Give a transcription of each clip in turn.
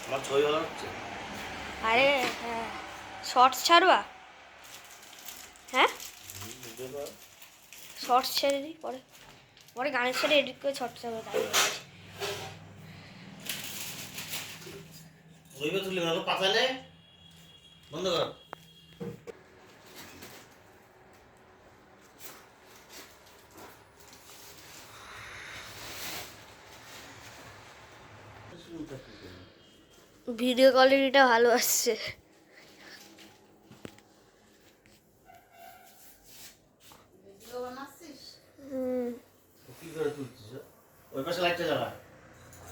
আমার ছবি ভালো হচ্ছে। আরে হ্যাঁ, শর্টস ছাড়বা? হ্যাঁ, শর্টস ছেড়ে দিই পরে, পরে গানের সাথে এডিট করে শর্টস ছাড়বো, তাই বলছি। ওইভাবে তুলে ভালো পাতালে বন্ধ কর। ভিডিও কোয়ালিটিটা ভালো আসছে। হুম, কি করে তুলছিস? ওই পাশে লাইটটা জ্বালা।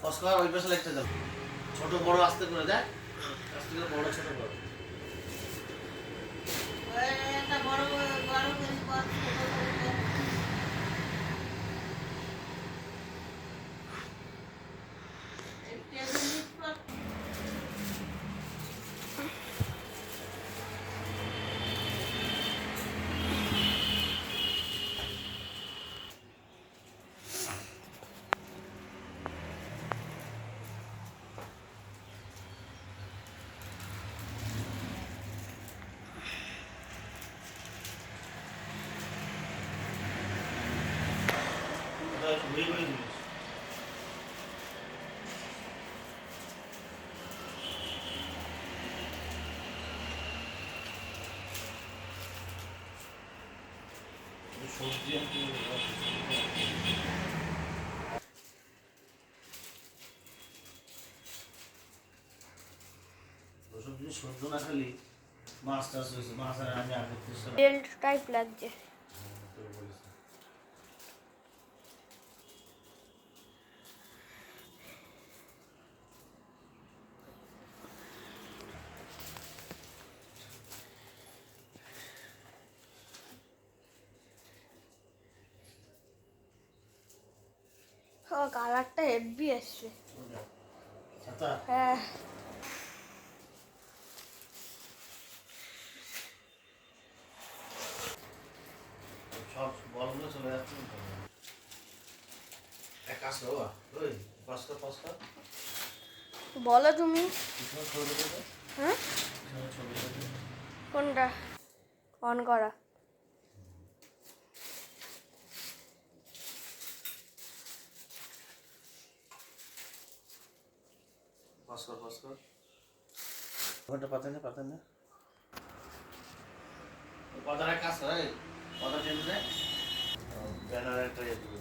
ফস্কর ওই পাশে লাইটটা জ্বালা। ছোট বড় আস্তে করে দেখ। আস্তে করে বড় ছোট বড়। একটা বড় বড় করে কর, ছোট করে কর। এই টেবিল লিফট কর। এটা একটু ঘুরিয়ে ঘুরিয়ে দিস। সবজি একটু ওসব জিনিস সহ্য না খালি মাছ চাষ হয়েছে, মাছ আর আমি আগে চেষ্টা রিয়েল টাইপ লাগছে। ও কালারটা হেভি আসছে। ছাতা হ্যাঁ, সব বলগুলো চলে যাচ্ছে। এক কাজ করো ওই পাঁচটা বলো তুমি। পিছনে ছবি দেবে। হ্যাঁ, পিছনে ছবি দেবে। কোনটা অন করা? পাঁচকর ওখানটা পাতেন না কথাটা কাজ করে কথা টেনে দেয় ব্যানার একটা ইয়ে দিবে।